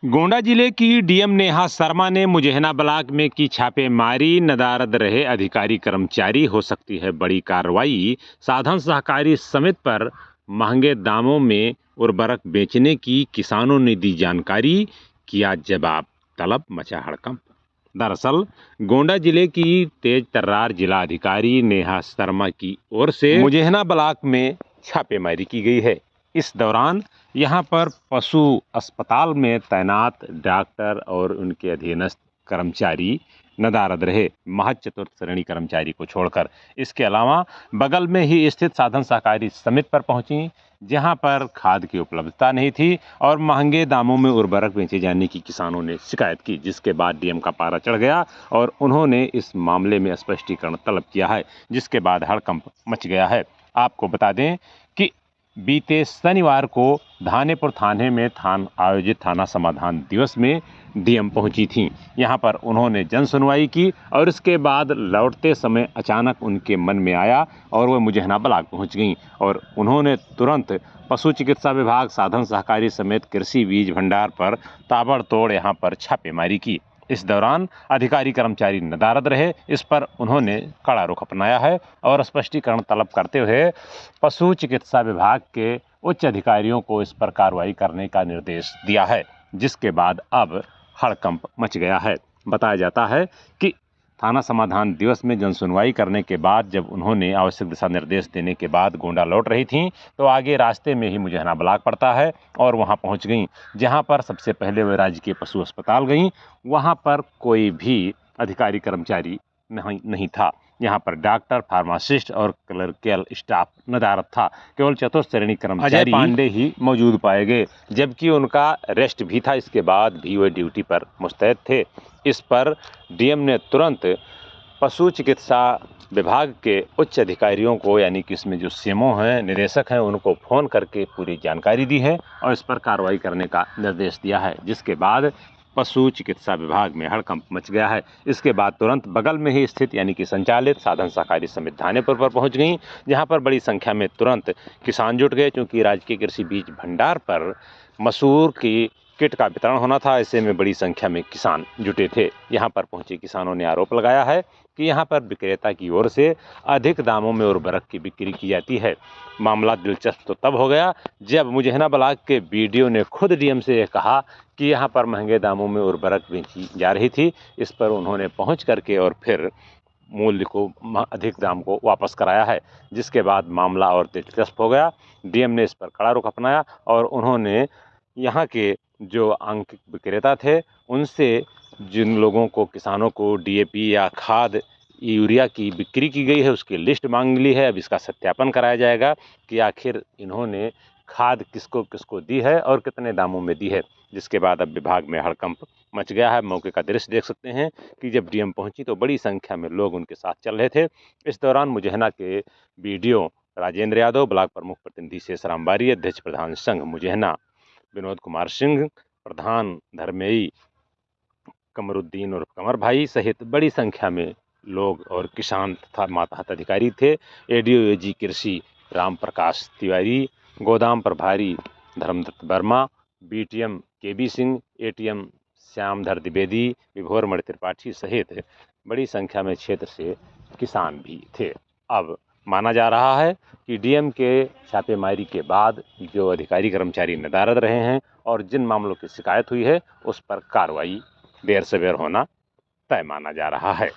गोंडा जिले की डीएम नेहा शर्मा ने मुजैना ब्लॉक में की छापेमारी। नदारद रहे अधिकारी कर्मचारी, हो सकती है बड़ी कार्रवाई। साधन सहकारी समिति पर महंगे दामों में उर्वरक बेचने की किसानों ने दी जानकारी। किया जवाब तलब, मचा हड़कंप। दरअसल गोंडा जिले की तेज तर्रार जिला अधिकारी नेहा शर्मा की ओर से मुजैना ब्लॉक में छापेमारी की गई है। इस दौरान यहाँ पर पशु अस्पताल में तैनात डॉक्टर और उनके अधीनस्थ कर्मचारी नदारद रहे, महज चतुर्थ श्रेणी कर्मचारी को छोड़कर। इसके अलावा बगल में ही स्थित साधन सहकारी समिति पर पहुंची, जहां पर खाद की उपलब्धता नहीं थी और महंगे दामों में उर्वरक बेचे जाने की किसानों ने शिकायत की, जिसके बाद डीएम का पारा चढ़ गया और उन्होंने इस मामले में स्पष्टीकरण तलब किया है, जिसके बाद हड़कंप मच गया है। आपको बता दें कि बीते शनिवार को धानेपुर थाने में आयोजित थाना समाधान दिवस में डीएम पहुंची थीं। यहां पर उन्होंने जन सुनवाई की और इसके बाद लौटते समय अचानक उनके मन में आया और वह मुजैना ब्लॉक पहुंच गईं और उन्होंने तुरंत पशु चिकित्सा विभाग, साधन सहकारी समेत कृषि बीज भंडार पर ताबड़तोड़ यहां पर छापेमारी की। इस दौरान अधिकारी कर्मचारी नदारद रहे। इस पर उन्होंने कड़ा रुख अपनाया है और स्पष्टीकरण तलब करते हुए पशु चिकित्सा विभाग के उच्च अधिकारियों को इस पर कार्रवाई करने का निर्देश दिया है, जिसके बाद अब हड़कंप मच गया है। बताया जाता है कि थाना समाधान दिवस में जन सुनवाई करने के बाद जब उन्होंने आवश्यक दिशा निर्देश देने के बाद गोंडा लौट रही थीं, तो आगे रास्ते में ही मुजैना ब्लॉक पड़ता है और वहां पहुंच गईं, जहां पर सबसे पहले वे राजकीय पशु अस्पताल गईं। वहां पर कोई भी अधिकारी कर्मचारी नहीं था। यहाँ पर डॉक्टर, फार्मासिस्ट और क्लर्कल स्टाफ नदारद था। केवल चतुर्थ श्रेणी कर्मचारी अजय पांडे ही मौजूद पाए गए, जबकि उनका रेस्ट भी था। इसके बाद भी वे ड्यूटी पर मुस्तैद थे। इस पर डीएम ने तुरंत पशु चिकित्सा विभाग के उच्च अधिकारियों को, यानी कि इसमें जो सीएमओ हैं, निदेशक हैं, उनको फ़ोन करके पूरी जानकारी दी है और इस पर कार्रवाई करने का निर्देश दिया है, जिसके बाद पशु चिकित्सा विभाग में हड़कंप मच गया है। इसके बाद तुरंत बगल में ही स्थित यानी कि संचालित साधन सहकारी समिति धानेपुर पर पहुंच गई, जहां पर बड़ी संख्या में तुरंत किसान जुट गए, क्योंकि राजकीय कृषि बीज भंडार पर मसूर की किट का वितरण होना था। ऐसे में बड़ी संख्या में किसान जुटे थे। यहाँ पर पहुंचे किसानों ने आरोप लगाया है कि यहाँ पर विक्रेता की ओर से अधिक दामों में उर्वरक की बिक्री की जाती है। मामला दिलचस्प तो तब हो गया जब मुजैना ब्लॉक के बीडीओ ने खुद डीएम से कहा कि यहाँ पर महंगे दामों में उर्वरक बेची जा रही थी। इस पर उन्होंने पहुँच करके और फिर मूल्य को, अधिक दाम को वापस कराया है, जिसके बाद मामला और दिलचस्प हो गया। डीएम ने इस पर कड़ा रुख अपनाया और उन्होंने यहाँ के जो आंशिक विक्रेता थे उनसे जिन लोगों को, किसानों को डीएपी या खाद, यूरिया की बिक्री की गई है उसकी लिस्ट मांग ली है। अब इसका सत्यापन कराया जाएगा कि आखिर इन्होंने खाद किसको किसको दी है और कितने दामों में दी है, जिसके बाद अब विभाग में हड़कंप मच गया है। मौके का दृश्य देख सकते हैं कि जब डीएम पहुंची तो बड़ी संख्या में लोग उनके साथ चल रहे थे। इस दौरान मुजैना के बीडीओ राजेंद्र यादव, ब्लॉक प्रमुख प्रतिनिधि शेषराम बारी, अध्यक्ष प्रधान संघ मुजैना विनोद कुमार सिंह, प्रधान धर्मेई कमरुद्दीन और कमर भाई सहित बड़ी संख्या में लोग और किसान तथा मातहत अधिकारी थे। एडीओ एजी कृषि राम प्रकाश तिवारी, गोदाम प्रभारी धर्मदत्त वर्मा, बीटीएम केबी सिंह, एटीएम श्यामधर द्विवेदी, विभोर मणि त्रिपाठी सहित बड़ी संख्या में क्षेत्र से किसान भी थे। अब माना जा रहा है कि डीएम के छापेमारी के बाद जो अधिकारी कर्मचारी नदारद रहे हैं और जिन मामलों की शिकायत हुई है उस पर कार्रवाई देर सवेर होना तय माना जा रहा है।